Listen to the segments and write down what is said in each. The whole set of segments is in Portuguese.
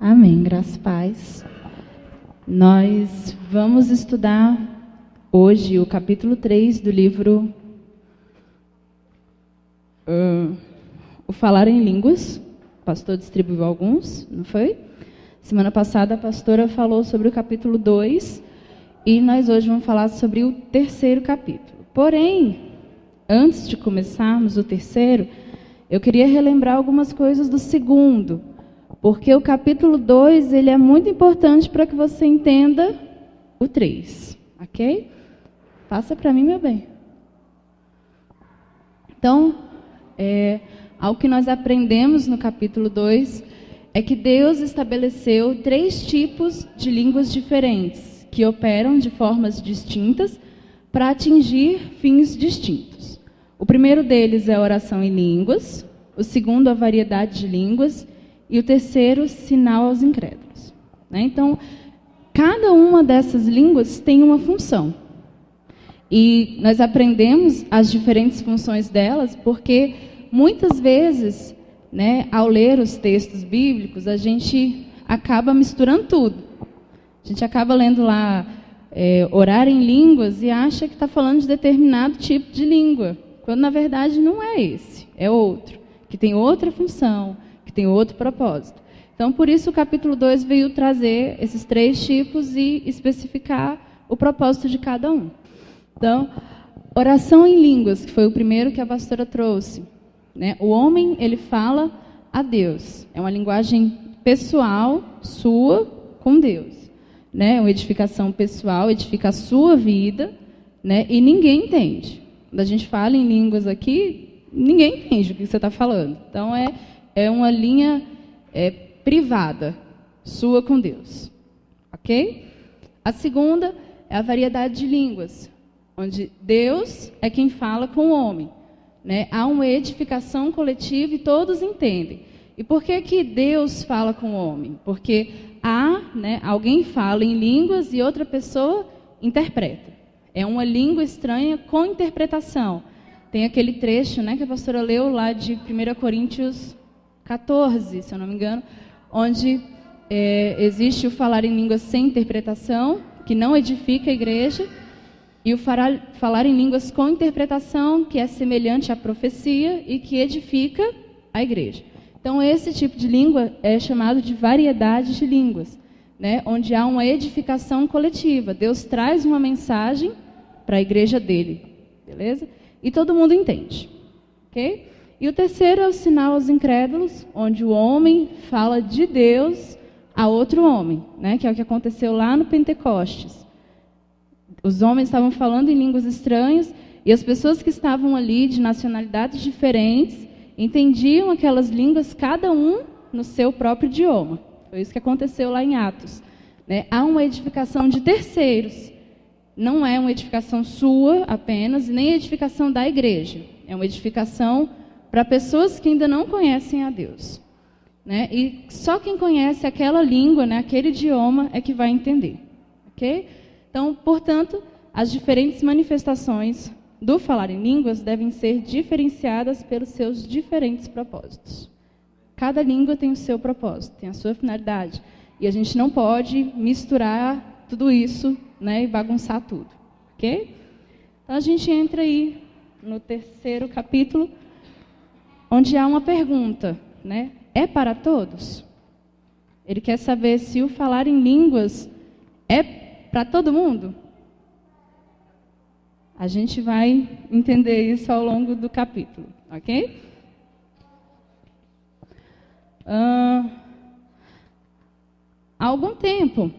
Amém, graças e paz. Nós vamos estudar hoje o capítulo 3 do livro O Falar em Línguas. O pastor distribuiu alguns, não foi? Semana passada a pastora falou sobre o capítulo 2 e nós hoje vamos falar sobre o terceiro capítulo. Porém, antes de começarmos o terceiro, eu queria relembrar algumas coisas do segundo, porque o capítulo 2 ele é muito importante para que você entenda o 3, ok? Passa para mim, meu bem. Então, algo que nós aprendemos no capítulo 2 é que Deus estabeleceu 3 tipos de línguas diferentes, que operam de formas distintas para atingir fins distintos. O primeiro deles é a oração em línguas, o segundo a variedade de línguas e o terceiro, sinal aos incrédulos. Então, cada uma dessas línguas tem uma função. E nós aprendemos as diferentes funções delas porque muitas vezes, ao ler os textos bíblicos, a gente acaba misturando tudo. A gente acaba lendo lá orar em línguas e acha que está falando de determinado tipo de língua, quando na verdade não é esse, é outro, que tem outra função, que tem outro propósito. Então, por isso o capítulo 2 veio trazer esses 3 tipos e especificar o propósito de cada um. Então, oração em línguas, que foi o primeiro que a pastora trouxe. O homem, ele fala a Deus. É uma linguagem pessoal sua com Deus. Uma edificação pessoal, edifica a sua vida, e ninguém entende. Quando a gente fala em línguas aqui, ninguém entende o que você está falando. Então, é uma linha privada, sua com Deus. Ok? A segunda é a variedade de línguas, onde Deus é quem fala com o homem. Há uma edificação coletiva e todos entendem. E por que Deus fala com o homem? Porque alguém fala em línguas e outra pessoa interpreta. É uma língua estranha com interpretação. Tem aquele trecho que a pastora leu lá de 1 Coríntios 14, se eu não me engano, onde existe o falar em línguas sem interpretação, que não edifica a igreja, e o falar em línguas com interpretação, que é semelhante à profecia e que edifica a igreja. Então, esse tipo de língua é chamado de variedade de línguas, onde há uma edificação coletiva. Deus traz uma mensagem para a igreja dele, beleza? E todo mundo entende, ok? E o terceiro é o sinal aos incrédulos, onde o homem fala de Deus a outro homem, que é o que aconteceu lá no Pentecostes. Os homens estavam falando em línguas estranhas e as pessoas que estavam ali de nacionalidades diferentes entendiam aquelas línguas, cada um no seu próprio idioma. Foi isso que aconteceu lá em Atos. Há uma edificação de terceiros. Não é uma edificação sua apenas, nem a edificação da igreja. É uma edificação para pessoas que ainda não conhecem a Deus. E só quem conhece aquela língua, aquele idioma, é que vai entender. Ok? Então, portanto, as diferentes manifestações do falar em línguas devem ser diferenciadas pelos seus diferentes propósitos. Cada língua tem o seu propósito, tem a sua finalidade. E a gente não pode misturar tudo isso, e bagunçar tudo. Ok? Então, a gente entra aí no terceiro capítulo, onde há uma pergunta, É para todos? Ele quer saber se o falar em línguas é para todo mundo? A gente vai entender isso ao longo do capítulo, ok? Há algum tempo,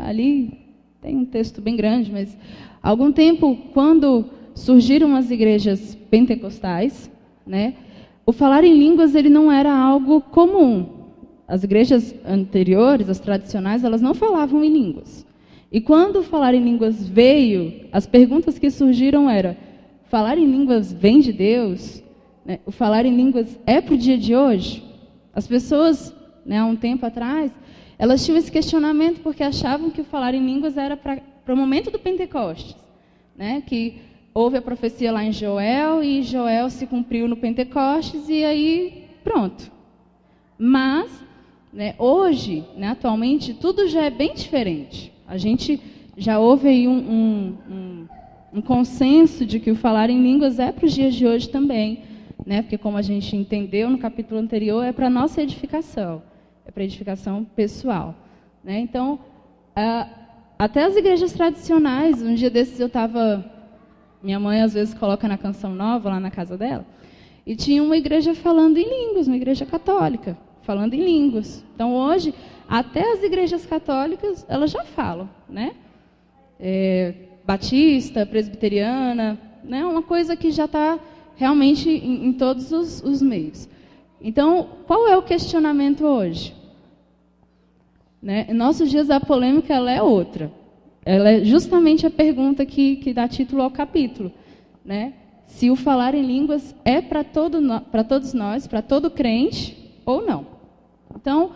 ali tem um texto bem grande, mas há algum tempo, quando surgiram as igrejas pentecostais, o falar em línguas ele não era algo comum. As igrejas anteriores, as tradicionais, elas não falavam em línguas. E quando o falar em línguas veio, as perguntas que surgiram eram: falar em línguas vem de Deus? O falar em línguas é para o dia de hoje? As pessoas, há um tempo atrás, elas tinham esse questionamento porque achavam que o falar em línguas era para o momento do Pentecostes, que houve a profecia lá em Joel e Joel se cumpriu no Pentecostes e aí pronto. Mas né? Hoje, né, atualmente, tudo já é bem diferente. A gente já houve aí um consenso de que o falar em línguas é para os dias de hoje também, né? Porque, como a gente entendeu no capítulo anterior, é para a nossa edificação, é para a edificação pessoal, né? Então, até as igrejas tradicionais, um dia desses eu estava... Minha mãe, às vezes, coloca na Canção Nova, lá na casa dela, e tinha uma igreja falando em línguas, uma igreja católica, falando em línguas. Então, hoje, até as igrejas católicas, elas já falam, né? Batista, presbiteriana, né? Uma coisa que já está realmente em todos os meios. Então, qual é o questionamento hoje? Né? Em nossos dias, a polêmica ela é outra. Ela é justamente a pergunta que dá título ao capítulo, né? Se o falar em línguas é para todos nós, para todo crente, ou não. Então,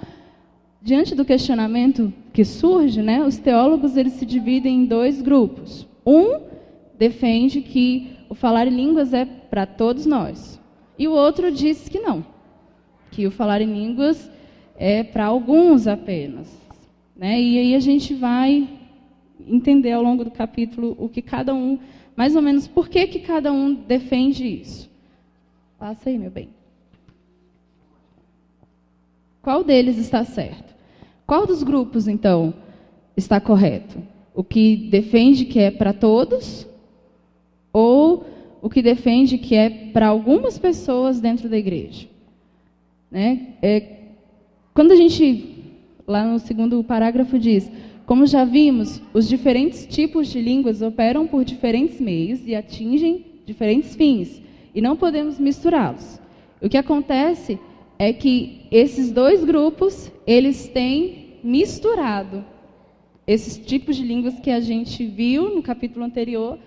diante do questionamento que surge, né, os teólogos eles se dividem em dois grupos. Um defende que o falar em línguas é para todos nós. E o outro diz que não, que o falar em línguas é para alguns apenas, né? E aí a gente vai entender ao longo do capítulo o que cada um, mais ou menos, por que cada um defende isso. Passa aí, meu bem. Qual deles está certo? Qual dos grupos, então, está correto? O que defende que é para todos ou o que defende que é para algumas pessoas dentro da igreja? Né? Quando a gente, lá no segundo parágrafo, diz: como já vimos, os diferentes tipos de línguas operam por diferentes meios e atingem diferentes fins, e não podemos misturá-los. O que acontece é que esses dois grupos, eles têm misturado esses tipos de línguas que a gente viu no capítulo anterior,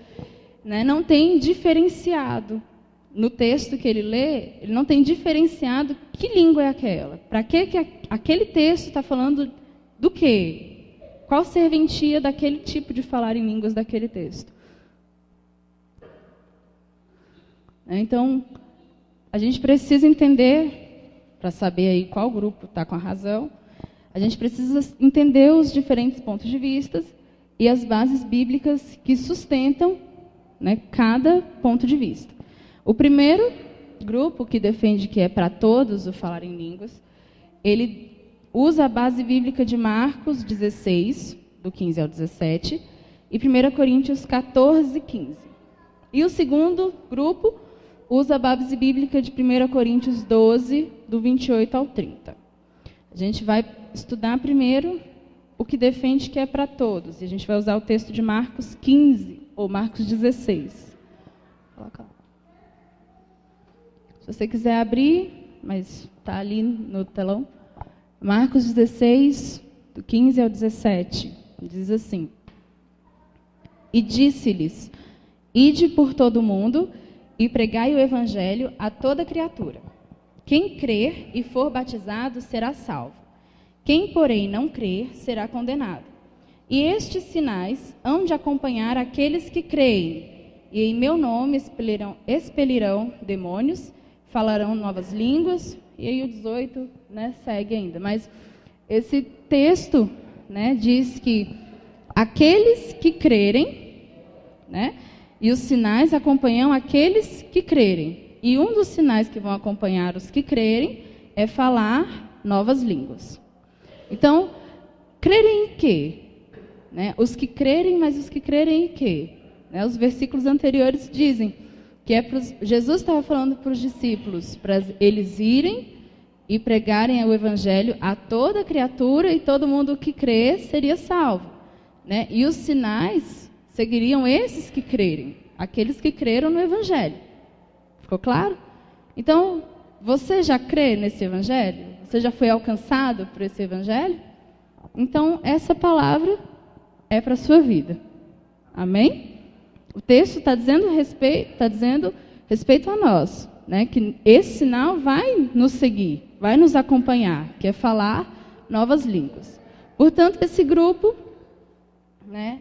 né, não tem diferenciado. No texto que ele lê, ele não tem diferenciado que língua é aquela. Para que aquele texto está falando do quê? Qual serventia daquele tipo de falar em línguas daquele texto? Então, a gente precisa entender, para saber aí qual grupo está com a razão, a gente precisa entender os diferentes pontos de vista e as bases bíblicas que sustentam, né, cada ponto de vista. O primeiro grupo, que defende que é para todos o falar em línguas, ele usa a base bíblica de Marcos 16, do 15 ao 17, e 1 Coríntios 14, 15. E o segundo grupo usa a base bíblica de 1 Coríntios 12, do 28 ao 30. A gente vai estudar primeiro o que defende que é para todos, e a gente vai usar o texto de Marcos 15, ou Marcos 16. Coloca lá. Se você quiser abrir, mas está ali no telão. Marcos 16, do 15 ao 17, diz assim: e disse-lhes: ide por todo o mundo e pregai o evangelho a toda criatura. Quem crer e for batizado será salvo. Quem, porém, não crer será condenado. E estes sinais hão de acompanhar aqueles que creem, e em meu nome expelirão demônios, falarão novas línguas. E aí o 18, né, segue ainda. Mas esse texto, né, diz que aqueles que crerem, né, e os sinais acompanham aqueles que crerem. E um dos sinais que vão acompanhar os que crerem é falar novas línguas. Então, crerem em quê? Né? Os que crerem, mas os que crerem em quê? Né? Os versículos anteriores dizem que Jesus estava falando para os discípulos, para eles irem e pregarem o evangelho a toda criatura, e todo mundo que crê seria salvo. Né? E os sinais seguiriam esses que crerem, aqueles que creram no evangelho. Ficou claro? Então, você já crê nesse evangelho? Você já foi alcançado por esse evangelho? Então, essa palavra é para a sua vida. Amém? O texto está dizendo respeito a nós, né? Que esse sinal vai nos seguir, vai nos acompanhar, que é falar novas línguas. Portanto, esse grupo, né?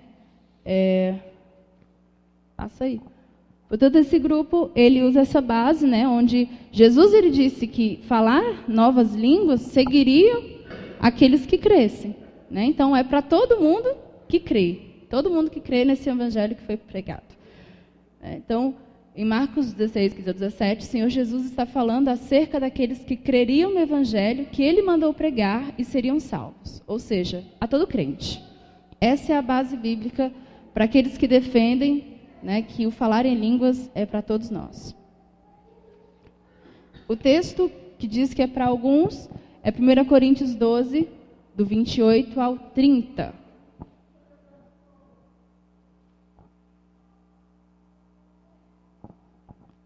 Passa aí. Portanto, esse grupo, ele usa essa base, né? Onde Jesus ele disse que falar novas línguas seguiria aqueles que crescem, né? Então, é para todo mundo que crê. Todo mundo que crê nesse evangelho que foi pregado. Então, em Marcos 16, 15 a 17, o Senhor Jesus está falando acerca daqueles que creriam no evangelho que ele mandou pregar e seriam salvos. Ou seja, a todo crente. Essa é a base bíblica para aqueles que defendem, né, que o falar em línguas é para todos nós. O texto que diz que é para alguns é 1 Coríntios 12, do 28 ao 30.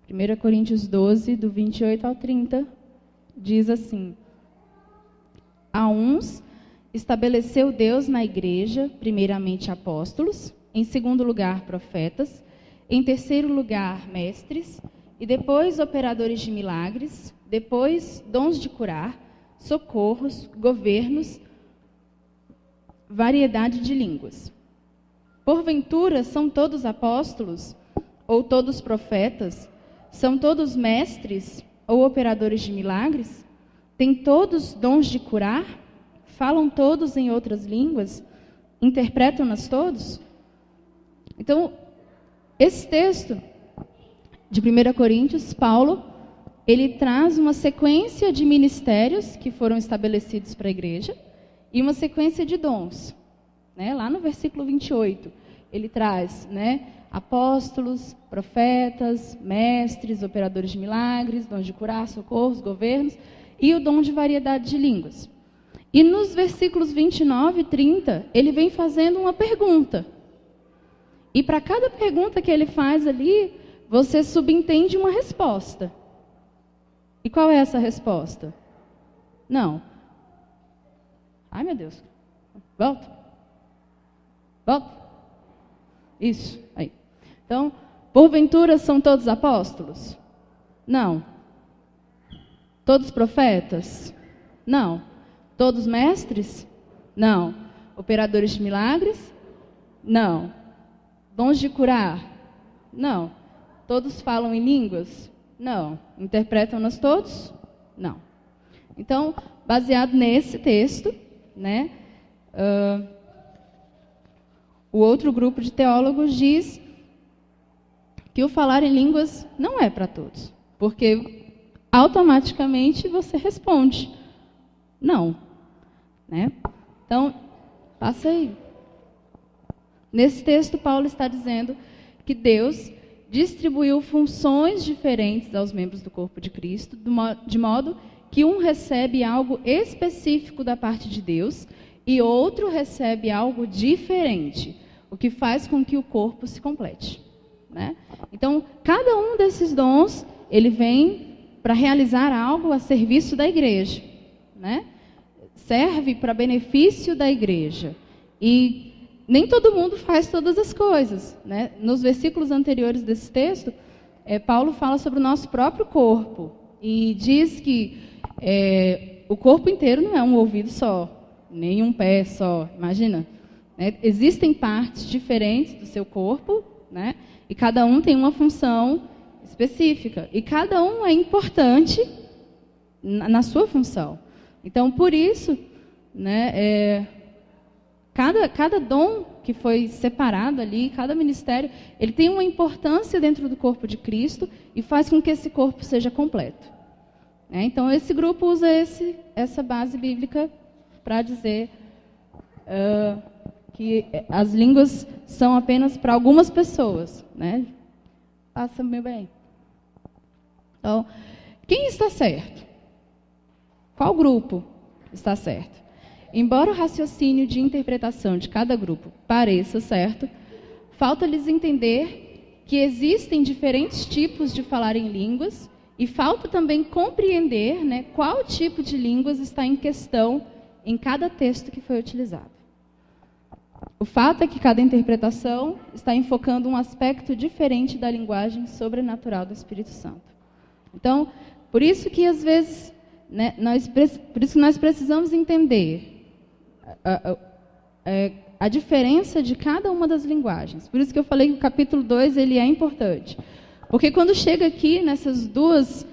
Primeira Coríntios 12, do 28 ao 30, diz assim: A uns estabeleceu Deus na igreja, primeiramente apóstolos, em segundo lugar profetas, em terceiro lugar mestres, e depois operadores de milagres, depois dons de curar, socorros, governos, variedade de línguas. Porventura são todos apóstolos, ou todos profetas? São todos mestres ou operadores de milagres? Têm todos dons de curar? Falam todos em outras línguas? Interpretam-nas todos? Então, esse texto de 1 Coríntios, Paulo, ele traz uma sequência de ministérios que foram estabelecidos para a igreja e uma sequência de dons. Né? Lá no versículo 28, ele traz, né, apóstolos, profetas, mestres, operadores de milagres, dons de curar, socorros, governos, e o dom de variedade de línguas. E nos versículos 29 e 30, ele vem fazendo uma pergunta. E para cada pergunta que ele faz ali, você subentende uma resposta. E qual é essa resposta? Não. Ai, meu Deus. Volta. Volta. Isso, aí. Então, porventura são todos apóstolos? Não. Todos profetas? Não. Todos mestres? Não. Operadores de milagres? Não. Dons de curar? Não. Todos falam em línguas? Não. Interpretam-nas todos? Não. Então, baseado nesse texto, né, o outro grupo de teólogos diz que o falar em línguas não é para todos, porque automaticamente você responde não, né? Então, passa aí. Nesse texto, Paulo está dizendo que Deus distribuiu funções diferentes aos membros do corpo de Cristo, de modo que um recebe algo específico da parte de Deus e outro recebe algo diferente, o que faz com que o corpo se complete, né? Então, cada um desses dons, ele vem para realizar algo a serviço da igreja, né? Serve para benefício da igreja. E nem todo mundo faz todas as coisas, né? Nos versículos anteriores desse texto, Paulo fala sobre o nosso próprio corpo e diz que o corpo inteiro não é um ouvido só, nem um pé só, imagina. Né? Existem partes diferentes do seu corpo, né? E cada um tem uma função específica. E cada um é importante na sua função. Então, por isso, né, cada dom que foi separado ali, cada ministério, ele tem uma importância dentro do corpo de Cristo e faz com que esse corpo seja completo. Então, esse grupo usa essa base bíblica para dizer que as línguas são apenas para algumas pessoas, né? Passa meu bem. Então, quem está certo? Qual grupo está certo? Embora o raciocínio de interpretação de cada grupo pareça certo, falta-lhes entender que existem diferentes tipos de falar em línguas e falta também compreender, né, qual tipo de línguas está em questão em cada texto que foi utilizado. O fato é que cada interpretação está enfocando um aspecto diferente da linguagem sobrenatural do Espírito Santo. Então, por isso que às vezes, né, por isso que nós precisamos entender a diferença de cada uma das linguagens. Por isso que eu falei que o capítulo 2 ele é importante. Porque quando chega aqui nessas duas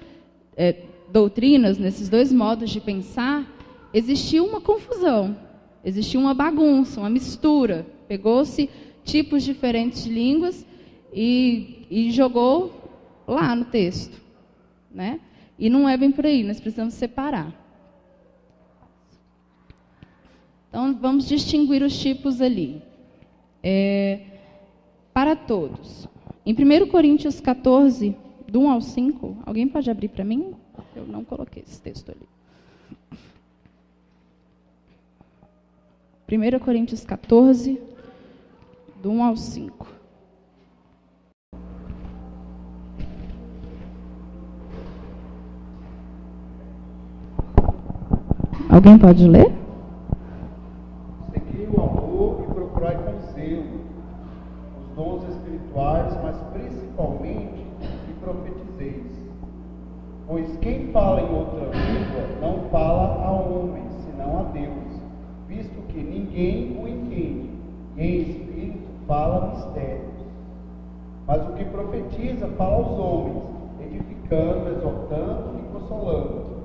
doutrinas, nesses dois modos de pensar, existiu uma confusão, existiu uma bagunça, uma mistura. Pegou-se tipos diferentes de línguas e jogou lá no texto, né? E não é bem por aí, nós precisamos separar. Então, vamos distinguir os tipos ali. Para todos. Em 1 Coríntios 14, do 1 ao 5, alguém pode abrir para mim? Eu não coloquei esse texto ali. 1 Coríntios 14, do 1 ao 5. Alguém pode ler? Segui o amor e procurai com zelo os dons espirituais, mas principalmente que profetizeis. Pois quem fala em outra língua não fala a homens, senão a Deus, visto que ninguém o entende, e em espírito fala mistérios. Mas o que profetiza fala aos homens, edificando, exortando e consolando.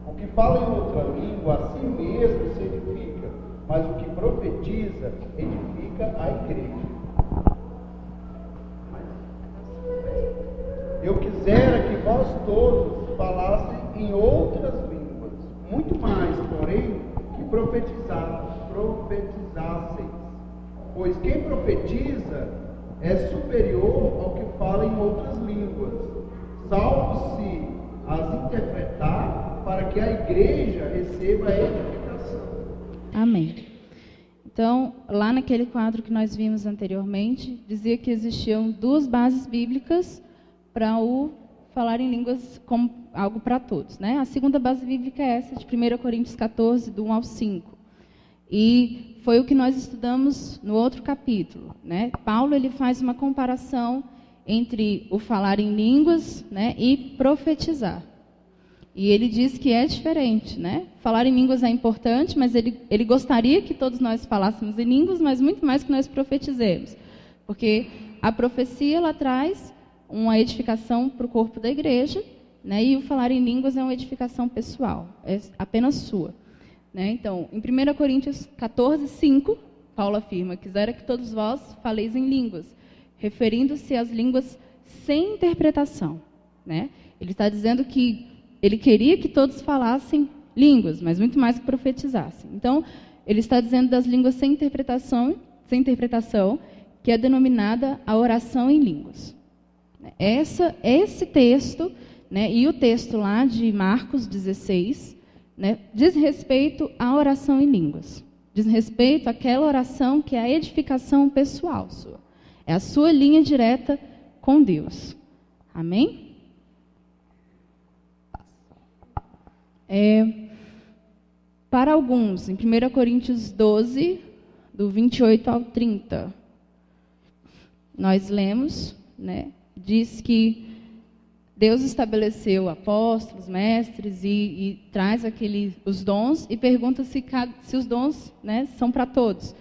O que fala em outra língua a si mesmo se edifica, mas o que profetiza edifica a igreja. Eu quisera que vós todos falassem em outras línguas, muito mais, porém, que profetizasseis. Pois quem profetiza é superior ao que fala em outras línguas, salvo se as interpretar, para que a igreja receba a edificação. Amém. Então, lá naquele quadro que nós vimos anteriormente, dizia que existiam duas bases bíblicas para o falar em línguas como algo para todos, né? A segunda base bíblica é essa de 1 Coríntios 14, do 1 ao 5. E foi o que nós estudamos no outro capítulo, né? Paulo ele faz uma comparação entre o falar em línguas, né, e profetizar. E ele diz que é diferente, né? Falar em línguas é importante, mas ele gostaria que todos nós falássemos em línguas, mas muito mais que nós profetizemos. Porque a profecia, ela traz uma edificação para o corpo da igreja, né? E o falar em línguas é uma edificação pessoal, é apenas sua. Né? Então, em 1 Coríntios 14, 5, Paulo afirma: quisera que todos vós faleis em línguas, referindo-se às línguas sem interpretação. Né? Ele está dizendo que ele queria que todos falassem línguas, mas muito mais que profetizassem. Então, ele está dizendo das línguas sem interpretação, que é denominada a oração em línguas. Esse texto, né, e o texto lá de Marcos 16, né, diz respeito à oração em línguas. Diz respeito àquela oração que é a edificação pessoal sua. É a sua linha direta com Deus. Amém? Para alguns, em 1 Coríntios 12, do 28 ao 30, nós lemos, né, diz que Deus estabeleceu apóstolos, mestres e traz os dons e pergunta se os dons, né, são para todos.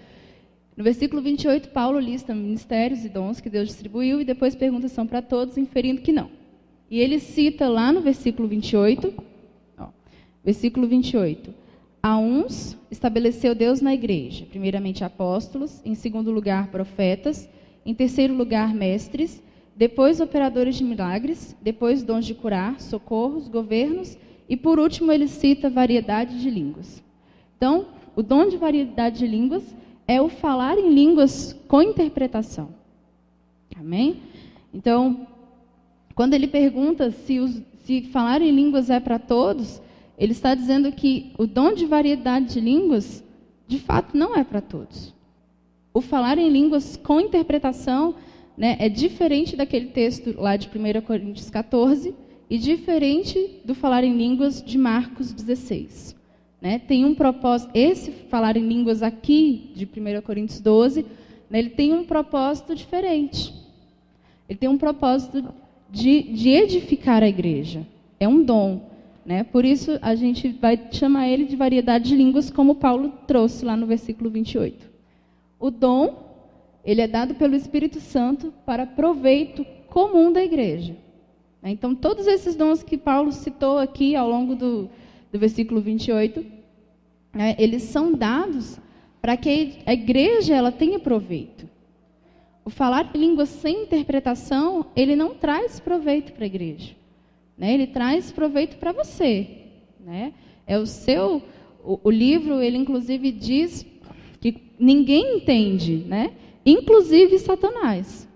No versículo 28, Paulo lista ministérios e dons que Deus distribuiu e depois pergunta se são para todos, inferindo que não. E ele cita lá no versículo 28, versículo 28. A uns estabeleceu Deus na igreja, primeiramente apóstolos, em segundo lugar profetas, em terceiro lugar mestres, depois operadores de milagres, depois dons de curar, socorros, governos, e por último ele cita variedade de línguas. Então, o dom de variedade de línguas é o falar em línguas com interpretação. Amém? Então, quando ele pergunta se falar em línguas é para todos, ele está dizendo que o dom de variedade de línguas, de fato, não é para todos. O falar em línguas com interpretação, né, é diferente daquele texto lá de 1 Coríntios 14 e diferente do falar em línguas de Marcos 16. Né? Tem um propósito, esse falar em línguas aqui de 1 Coríntios 12, né, ele tem um propósito diferente. Ele tem um propósito de edificar a igreja. É um dom. Né? Por isso, a gente vai chamar ele de variedade de línguas, como Paulo trouxe lá no versículo 28. O dom, ele é dado pelo Espírito Santo para proveito comum da igreja. Então, todos esses dons que Paulo citou aqui ao longo do versículo 28, eles são dados para que a igreja ela tenha proveito. O falar em línguas sem interpretação, ele não traz proveito para a igreja, né? Ele traz proveito para você, né? É o livro, ele inclusive diz que ninguém entende, né? Inclusive Satanás.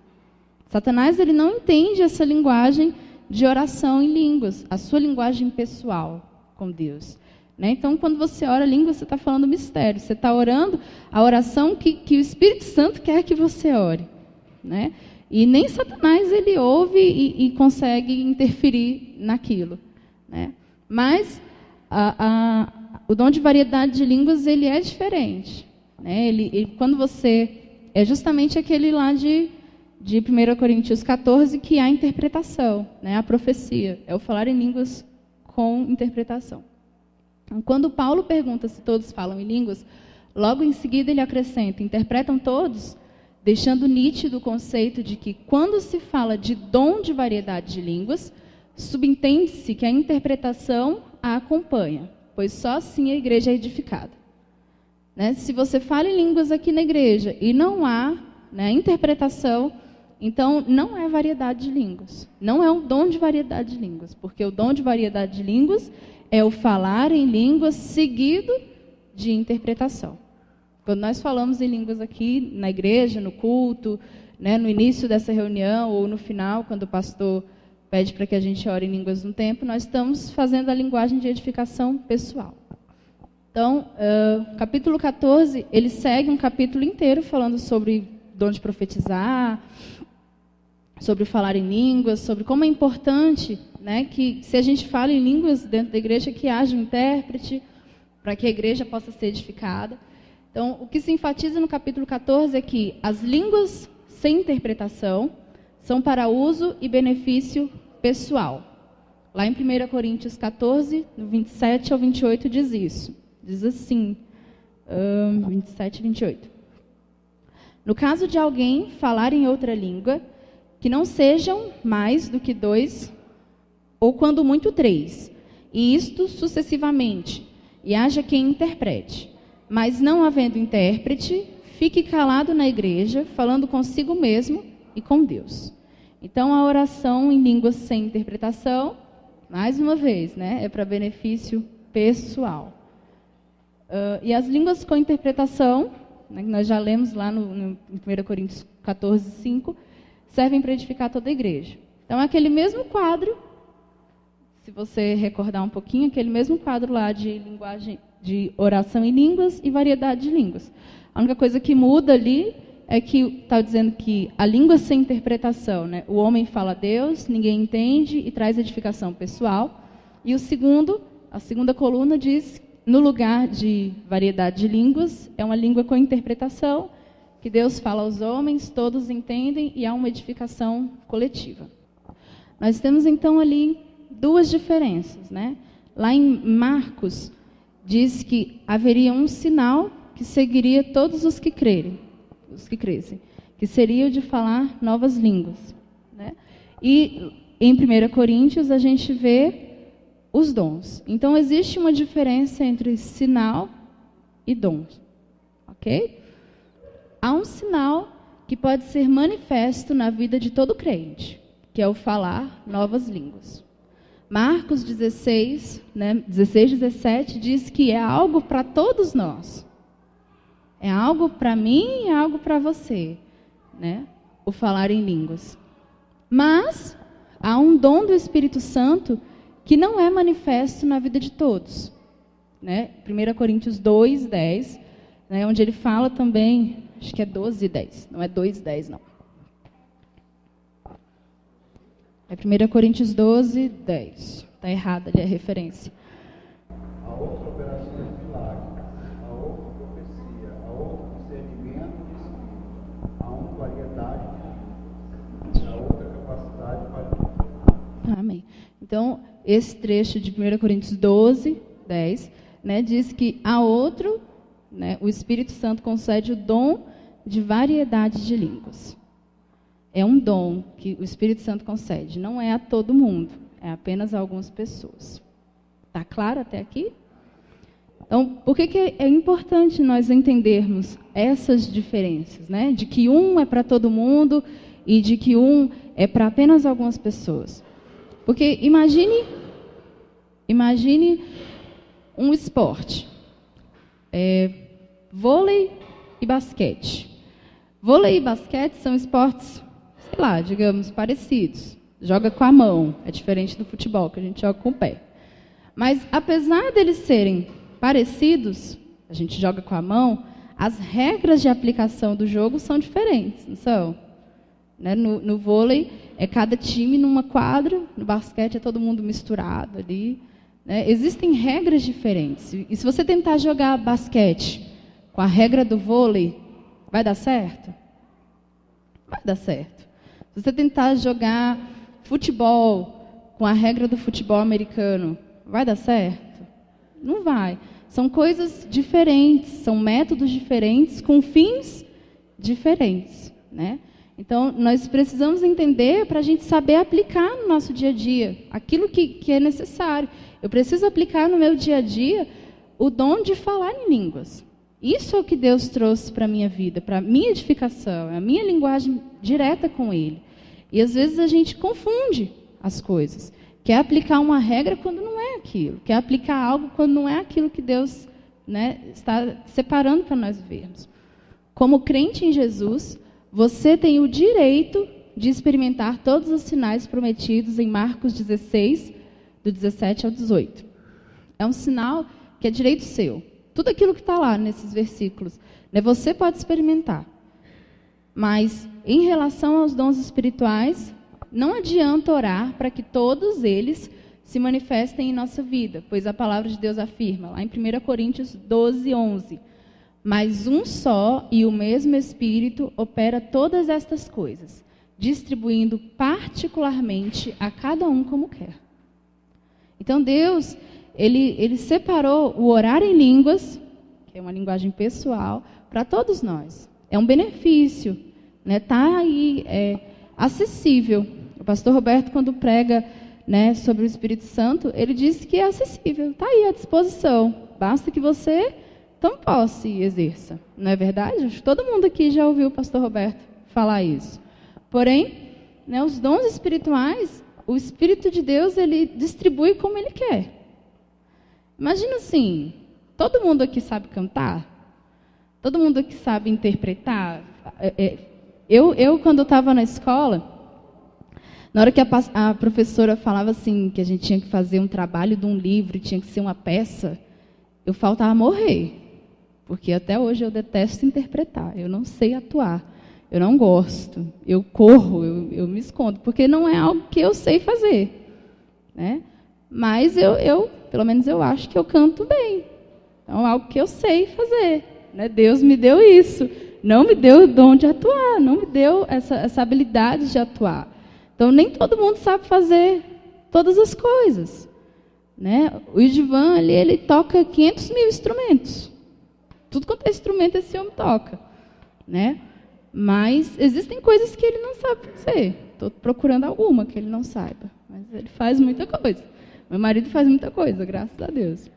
Satanás, ele não entende essa linguagem de oração em línguas, a sua linguagem pessoal com Deus, né? Então, quando você ora em línguas, você está falando mistério, você está orando a oração que o Espírito Santo quer que você ore, né? E nem Satanás ele ouve e consegue interferir naquilo, né? Mas o dom de variedade de línguas ele é diferente, né? Quando você é justamente aquele lá de 1 Coríntios 14 que há a interpretação, né? A profecia é o falar em línguas com interpretação. Então, quando Paulo pergunta se todos falam em línguas, logo em seguida ele acrescenta: interpretam todos? Deixando nítido o conceito de que, quando se fala de dom de variedade de línguas, subentende-se que a interpretação a acompanha, pois só assim a igreja é edificada. Né? Se você fala em línguas aqui na igreja e não há, né, interpretação, então não é variedade de línguas. Não é um dom de variedade de línguas, porque o dom de variedade de línguas é o falar em línguas seguido de interpretação. Quando nós falamos em línguas aqui na igreja, no culto, né, no início dessa reunião ou no final, quando o pastor pede para que a gente ore em línguas no tempo, nós estamos fazendo a linguagem de edificação pessoal. Então, capítulo 14, ele segue um capítulo inteiro falando sobre dom de profetizar, sobre falar em línguas, sobre como é importante, né, que se a gente fala em línguas dentro da igreja, que haja um intérprete, para que a igreja possa ser edificada. Então, o que se enfatiza no capítulo 14 é que as línguas sem interpretação são para uso e benefício pessoal. Lá em 1 Coríntios 14, no 27 ao 28, diz isso. Diz assim, 27 e 28. No caso de alguém falar em outra língua, que não sejam mais do que 2, ou quando muito 3, e isto sucessivamente, e haja quem interprete. Mas não havendo intérprete, fique calado na igreja, falando consigo mesmo e com Deus. Então, a oração em línguas sem interpretação, mais uma vez, né, é para benefício pessoal. E as línguas com interpretação, né, que nós já lemos lá no 1 Coríntios 14, 5, servem para edificar toda a igreja. Então, aquele mesmo quadro, se você recordar um pouquinho, aquele mesmo quadro lá de linguagem, de oração em línguas e variedade de línguas. A única coisa que muda ali é que está dizendo que a língua sem interpretação, né, o homem fala a Deus, ninguém entende e traz edificação pessoal. E a segunda coluna diz, no lugar de variedade de línguas, é uma língua com interpretação, que Deus fala aos homens, todos entendem e há uma edificação coletiva. Nós temos então ali duas diferenças, né? Lá em Marcos, diz que haveria um sinal que seguiria todos os que crescem, que seria o de falar novas línguas, né? E em 1 Coríntios a gente vê os dons. Então existe uma diferença entre sinal e dons, ok? Há um sinal que pode ser manifesto na vida de todo crente, que é o falar novas línguas. Marcos 16, 17, diz que é algo para todos nós. É algo para mim e é algo para você, né? O falar em línguas. Mas há um dom do Espírito Santo que não é manifesto na vida de todos, né? 1 Coríntios 2, 10, né, onde ele fala também, acho que é 12, 10, não é 2, 10, não. É 1 Coríntios 12, 10. Está errada ali a referência. A outra operação de milagres, a outra profecia, a outra discernimento de espírito, a outra variedade de línguas, a outra capacidade para... Amém. Então, esse trecho de 1 Coríntios 12, 10, né, diz que a outro, né, o Espírito Santo concede o dom de variedade de línguas. É um dom que o Espírito Santo concede, não é a todo mundo, é apenas a algumas pessoas. Está claro até aqui? Então, por que é importante nós entendermos essas diferenças, né? De que um é para todo mundo e de que um é para apenas algumas pessoas. Porque imagine um esporte, vôlei e basquete. Vôlei e basquete são esportes, sei lá, digamos, parecidos. Joga com a mão, é diferente do futebol, que a gente joga com o pé. Mas, apesar deles serem parecidos, a gente joga com a mão, as regras de aplicação do jogo são diferentes, não são? Né? No vôlei, é cada time numa quadra, no basquete é todo mundo misturado ali. Né? Existem regras diferentes. E se você tentar jogar basquete com a regra do vôlei, vai dar certo? Vai dar certo. Se você tentar jogar futebol com a regra do futebol americano, vai dar certo? Não vai. São coisas diferentes, são métodos diferentes, com fins diferentes. Né? Então, nós precisamos entender para a gente saber aplicar no nosso dia a dia aquilo que é necessário. Eu preciso aplicar no meu dia a dia o dom de falar em línguas. Isso é o que Deus trouxe para a minha vida, para a minha edificação, é a minha linguagem direta com Ele. E às vezes a gente confunde as coisas. Quer aplicar uma regra quando não é aquilo. Quer aplicar algo quando não é aquilo que Deus, né, está separando para nós vermos. Como crente em Jesus, você tem o direito de experimentar todos os sinais prometidos em Marcos 16, do 17 ao 18. É um sinal que é direito seu. Tudo aquilo que está lá nesses versículos, né, você pode experimentar. Mas, em relação aos dons espirituais, não adianta orar para que todos eles se manifestem em nossa vida, pois a palavra de Deus afirma, lá em 1 Coríntios 12, 11, mas um só e o mesmo Espírito opera todas estas coisas, distribuindo particularmente a cada um como quer. Então Deus, ele separou o orar em línguas, que é uma linguagem pessoal, para todos nós. É um benefício, né? Está aí acessível. O pastor Roberto, quando prega, né, sobre o Espírito Santo, ele disse que é acessível, está aí à disposição. Basta que você tome posse e exerça. Não é verdade? Acho que todo mundo aqui já ouviu o pastor Roberto falar isso. Porém, né, os dons espirituais, o Espírito de Deus, ele distribui como ele quer. Imagina assim, todo mundo aqui sabe cantar? Todo mundo aqui sabe interpretar? Eu quando eu estava na escola, na hora que a professora falava assim, que a gente tinha que fazer um trabalho de um livro, tinha que ser uma peça, eu faltava morrer. Porque até hoje eu detesto interpretar, eu não sei atuar, eu não gosto, eu corro, eu me escondo, porque não é algo que eu sei fazer. Né? Mas pelo menos eu acho que eu canto bem. Então é algo que eu sei fazer. Né? Deus me deu isso, não me deu o dom de atuar, não me deu essa habilidade de atuar. Então, nem todo mundo sabe fazer todas as coisas. Né? O Idivan, ali, ele toca 500 mil instrumentos. Tudo quanto é instrumento, esse homem toca. Né? Mas existem coisas que ele não sabe fazer. Estou procurando alguma que ele não saiba. Mas ele faz muita coisa. Meu marido faz muita coisa, graças a Deus.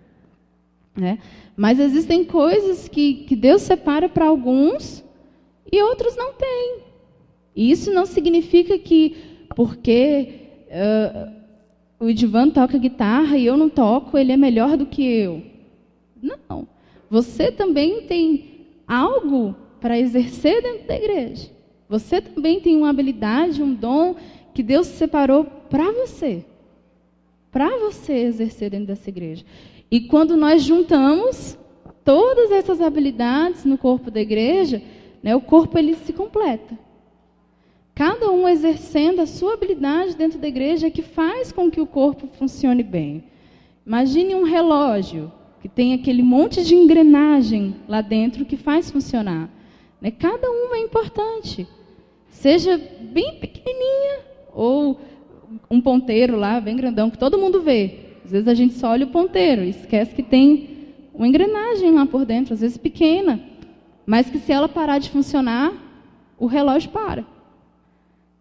Né? Mas existem coisas que Deus separa para alguns e outros não têm. E isso não significa que porque o Idivan toca guitarra e eu não toco, ele é melhor do que eu. Não. Você também tem algo para exercer dentro da igreja. Você também tem uma habilidade, um dom que Deus separou para você. Para você exercer dentro dessa igreja. E quando nós juntamos todas essas habilidades no corpo da igreja, né, o corpo ele se completa. Cada um exercendo a sua habilidade dentro da igreja que faz com que o corpo funcione bem. Imagine um relógio que tem aquele monte de engrenagem lá dentro que faz funcionar. Né? Cada uma é importante. Seja bem pequenininha ou um ponteiro lá, bem grandão, que todo mundo vê. Às vezes a gente só olha o ponteiro e esquece que tem uma engrenagem lá por dentro, às vezes pequena. Mas que se ela parar de funcionar, o relógio para.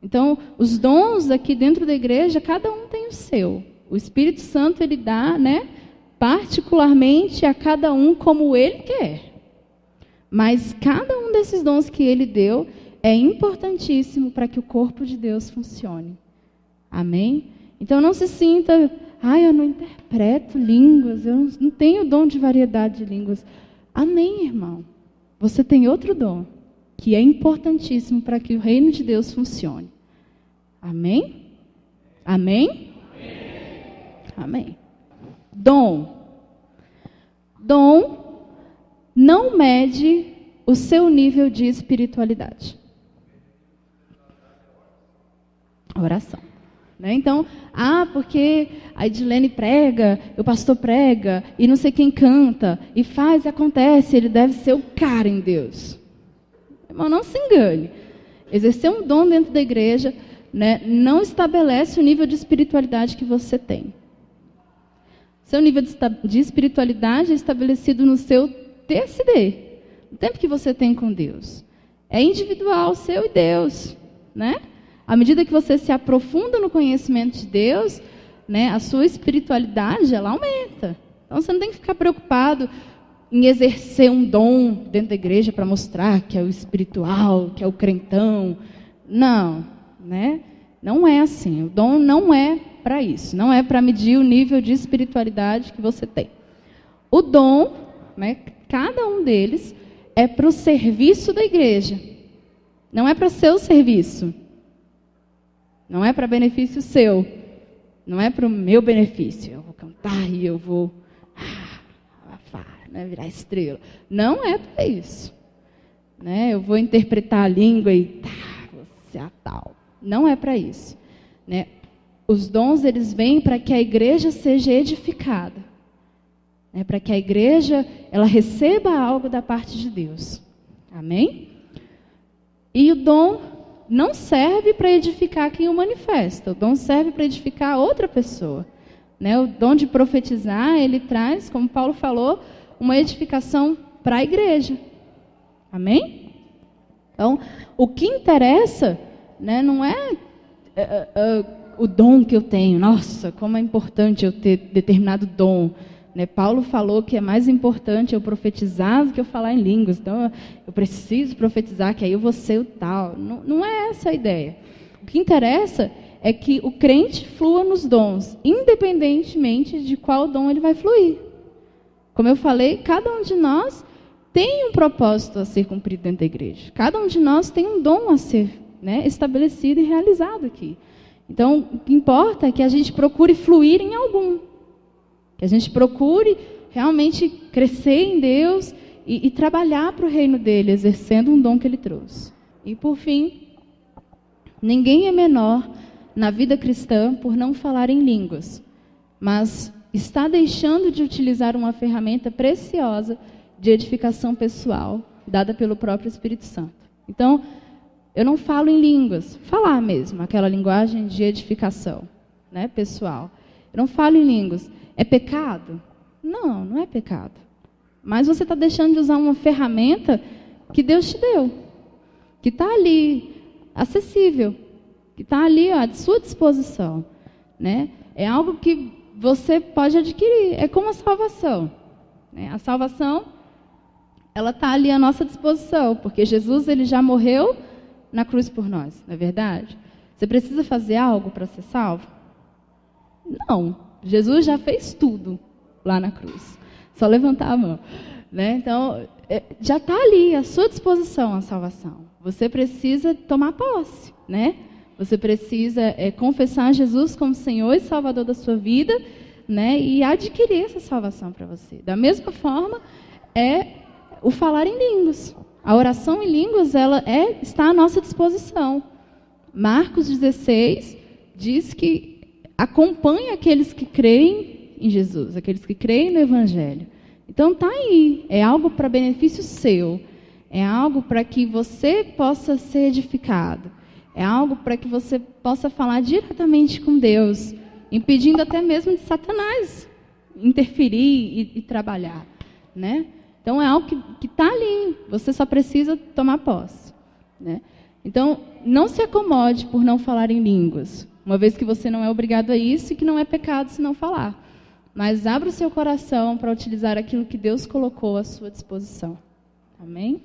Então, os dons aqui dentro da igreja, cada um tem o seu. O Espírito Santo, ele dá, né, particularmente a cada um como ele quer. Mas cada um desses dons que ele deu é importantíssimo para que o corpo de Deus funcione. Amém? Então não se sinta, eu não interpreto línguas, eu não tenho dom de variedade de línguas. Amém, irmão? Você tem outro dom, que é importantíssimo para que o reino de Deus funcione. Amém? Amém? Amém. Dom. Dom não mede o seu nível de espiritualidade. Oração. Né? Então, porque a Edilene prega, o pastor prega, e não sei quem canta, e faz e acontece, ele deve ser o cara em Deus. Irmão, não se engane. Exercer um dom dentro da igreja, né, não estabelece o nível de espiritualidade que você tem. Seu nível de espiritualidade é estabelecido no seu TSD, o tempo que você tem com Deus. É individual, seu e Deus, né? À medida que você se aprofunda no conhecimento de Deus, né, a sua espiritualidade, ela aumenta. Então, você não tem que ficar preocupado em exercer um dom dentro da igreja para mostrar que é o espiritual, que é o crentão. Não, né? Não é assim. O dom não é para isso. Não é para medir o nível de espiritualidade que você tem. O dom, né, cada um deles, é para o serviço da igreja. Não é para seu serviço. Não é para benefício seu. Não é para o meu benefício. Eu vou cantar e eu vou né, virar estrela. Não é para isso. Né? Eu vou interpretar a língua e você é a tal. Não é para isso. Né? Os dons, eles vêm para que a igreja seja edificada. Né? Para que a igreja ela receba algo da parte de Deus. Amém? E o dom não serve para edificar quem o manifesta. O dom serve para edificar outra pessoa. Né? O dom de profetizar, ele traz, como Paulo falou, uma edificação para a igreja. Amém? Então, o que interessa, né, não é o dom que eu tenho. Nossa, como é importante eu ter determinado dom. Né? Paulo falou que é mais importante eu profetizar do que eu falar em línguas. Então, eu preciso profetizar, que aí eu vou ser o tal. Não é essa a ideia. O que interessa é que o crente flua nos dons, independentemente de qual dom ele vai fluir. Como eu falei, cada um de nós tem um propósito a ser cumprido dentro da igreja. Cada um de nós tem um dom a ser, né, estabelecido e realizado aqui. Então, o que importa é que a gente procure fluir em algum. Que a gente procure realmente crescer em Deus e trabalhar para o reino dele, exercendo um dom que ele trouxe. E, por fim, ninguém é menor na vida cristã por não falar em línguas, mas está deixando de utilizar uma ferramenta preciosa de edificação pessoal, dada pelo próprio Espírito Santo. Então, eu não falo em línguas, falar mesmo, aquela linguagem de edificação, né, pessoal. Eu não falo em línguas. É pecado? Não, não é pecado. Mas você está deixando de usar uma ferramenta que Deus te deu, que está ali, acessível, que está ali à sua disposição. Né? É algo que você pode adquirir. É como a salvação. Né? A salvação, ela está ali à nossa disposição, porque Jesus ele já morreu na cruz por nós, não é verdade? Você precisa fazer algo para ser salvo? Não. Jesus já fez tudo lá na cruz. Só levantar a mão. Né? Então, já está ali à sua disposição a salvação. Você precisa tomar posse. Né? Você precisa confessar Jesus como Senhor e Salvador da sua vida, né? E adquirir essa salvação para você. Da mesma forma, é o falar em línguas. A oração em línguas ela está à nossa disposição. Marcos 16 diz que acompanha aqueles que creem em Jesus, aqueles que creem no Evangelho. Então está aí, é algo para benefício seu, é algo para que você possa ser edificado, é algo para que você possa falar diretamente com Deus, impedindo até mesmo de Satanás interferir e trabalhar. Né? Então é algo que está ali, você só precisa tomar posse. Né? Então não se acomode por não falar em línguas. Uma vez que você não é obrigado a isso e que não é pecado se não falar. mas abra o seu coração para utilizar aquilo que Deus colocou à sua disposição. Amém?